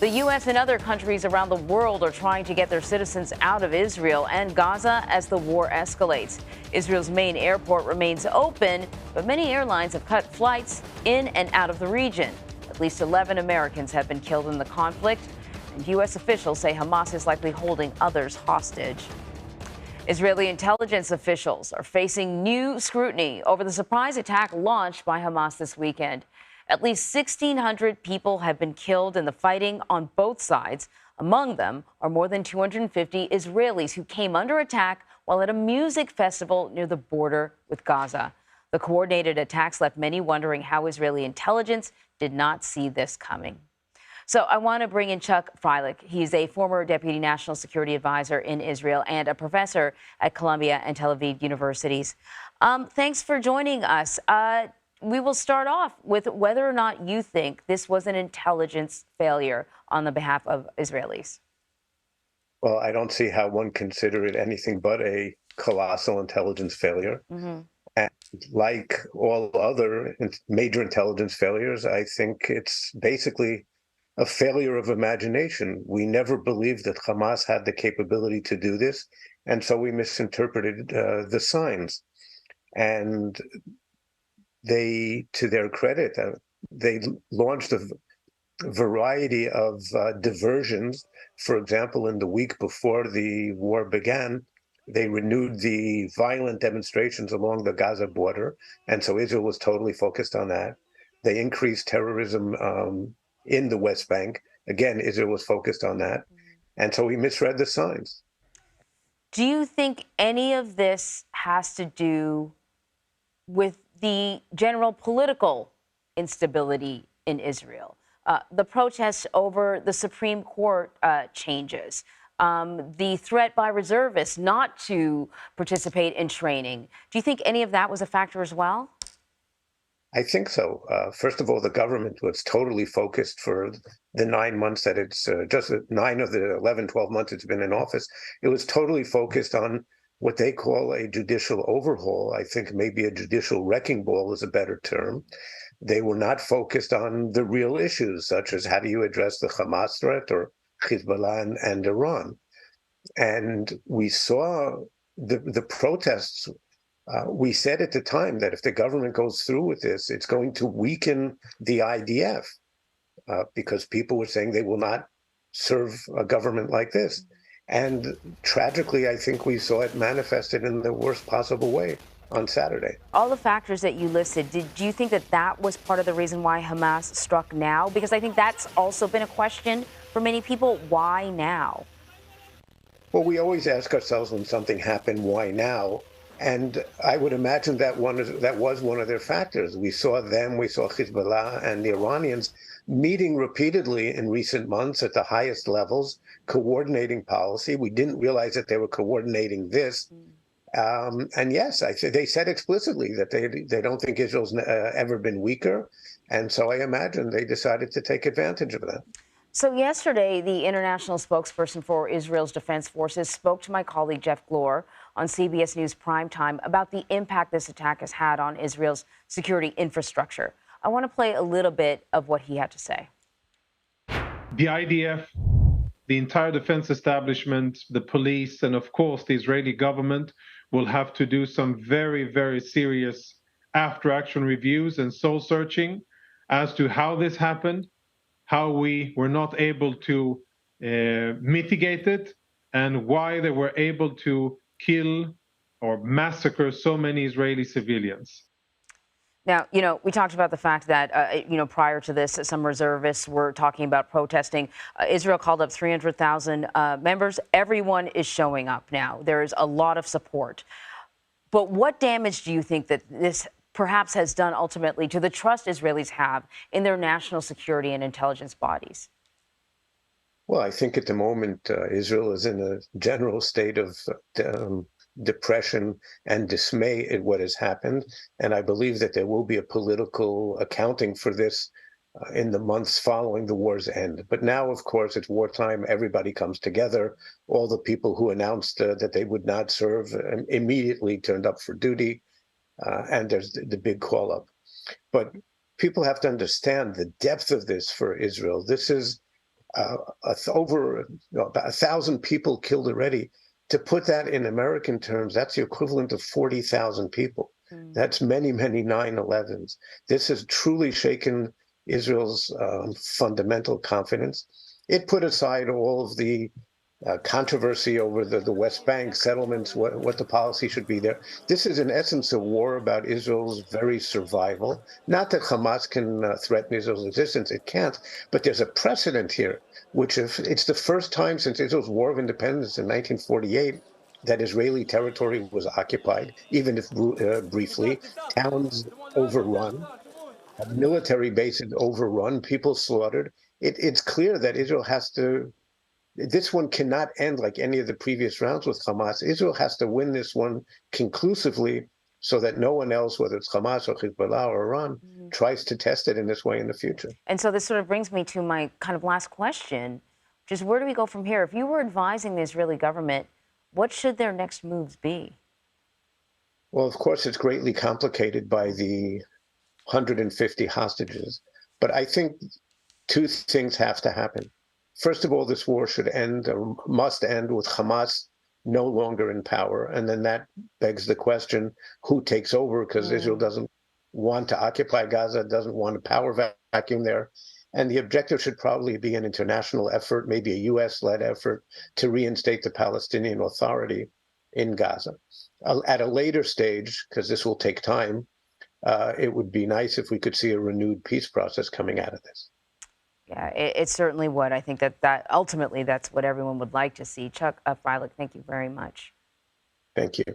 The U.S. and other countries around the world are trying to get their citizens out of Israel and Gaza as the war escalates. Israel's main airport remains open, but many airlines have cut flights in and out of the region. At least 11 Americans have been killed in the conflict, and U.S. officials say Hamas is likely holding others hostage. Israeli intelligence officials are facing new scrutiny over the surprise attack launched by Hamas this weekend. At least 1,600 people have been killed in the fighting on both sides. Among them are more than 250 Israelis who came under attack while at a music festival near the border with Gaza. The coordinated attacks left many wondering how Israeli intelligence did not see this coming. So I want to bring in Chuck Freilich. He's a former deputy national security advisor in Israel and a professor at Columbia and Tel Aviv universities. Thanks for joining us. We will start off with whether or not you think this was an intelligence failure on the behalf of Israelis. Well, I don't see how one can consider it anything but a colossal intelligence failure. Mm-hmm. And like all other major intelligence failures, I think it's basically a failure of imagination. We never believed that Hamas had the capability to do this, and so we misinterpreted the signs. And they, to their credit, they launched a variety of diversions. For example, in the week before the war began, they renewed the violent demonstrations along the Gaza border, and so Israel was totally focused on that. They increased terrorism in the West Bank. Again, Israel was focused on that, and so we misread the signs. Do you think any of this has to do with the general political instability in Israel? The protests over the Supreme Court changes, the threat by reservists not to participate in training. Do you think any of that was a factor as well? I think so. First of all, the government was totally focused for the 9 months that it's just 9 of the 11, 12 months it's been in office. It was totally focused on what they call a judicial overhaul. I think maybe a judicial wrecking ball is a better term. They were not focused on the real issues, such as how do you address the Hamas threat or Hezbollah and Iran. And we saw the protests. We said at the time that if the government goes through with this, it's going to weaken the IDF because people were saying they will not serve a government like this. And tragically, I think we saw it manifested in the worst possible way on Saturday. All the factors that you listed, do you think that that was part of the reason why Hamas struck now? Because I think that's also been a question for many people. Why now? Well, we always ask ourselves when something happened, why now? And I would imagine that was one of their factors. We saw Hezbollah and the Iranians meeting repeatedly in recent months at the highest levels, coordinating policy. We didn't realize that they were coordinating this. And yes, they said explicitly that they don't think Israel's ever been weaker. And so I imagine they decided to take advantage of that. So yesterday, the international spokesperson for Israel's defense forces spoke to my colleague Jeff Glor on CBS News Primetime about the impact this attack has had on Israel's security infrastructure. I want to play a little bit of what he had to say. The IDF, the entire defense establishment, the police, and of course the Israeli government will have to do some very, very serious after-action reviews and soul-searching as to how this happened, how we were not able to mitigate it, and why they were able to kill or massacre so many Israeli civilians. Now, we talked about the fact that, prior to this, some reservists were talking about protesting. Israel called up 300,000 members. Everyone is showing up now. There is a lot of support. But what damage do you think that this perhaps has done ultimately to the trust Israelis have in their national security and intelligence bodies? Well, I think at the moment, Israel is in a general state of depression and dismay at what has happened. And I believe that there will be a political accounting for this in the months following the war's end. But now, of course, it's wartime. Everybody comes together. All the people who announced that they would not serve immediately turned up for duty. And there's the big call up. But people have to understand the depth of this for Israel. This is over about 1,000 people killed already. To put that in American terms, that's the equivalent of 40,000 people. That's many, many 9/11s. This has truly shaken Israel's fundamental confidence. It put aside all of the controversy over the West Bank settlements, what the policy should be there. This is in essence a war about Israel's very survival. Not that Hamas can threaten Israel's existence, it can't, but there's a precedent here, which if it's the first time since Israel's War of Independence in 1948 that Israeli territory was occupied, even if briefly, towns overrun, military bases overrun, people slaughtered. It's clear that Israel has to this one cannot end like any of the previous rounds with Hamas. Israel has to win this one conclusively so that no one else, whether it's Hamas or Hezbollah or Iran, tries to test it in this way in the future. And so this sort of brings me to my kind of last question, which is where do we go from here? If you were advising the Israeli government, what should their next moves be? Well, of course, it's greatly complicated by the 150 hostages. But I think two things have to happen. First of all, this war should end, or must end, with Hamas no longer in power. And then that begs the question, who takes over? Because Israel doesn't want to occupy Gaza, doesn't want a power vacuum there. And the objective should probably be an international effort, maybe a US-led effort, to reinstate the Palestinian Authority in Gaza. At a later stage, because this will take time, it would be nice if we could see a renewed peace process coming out of this. Yeah, it certainly would. I think that ultimately that's what everyone would like to see. Chuck Freilich, thank you very much. Thank you.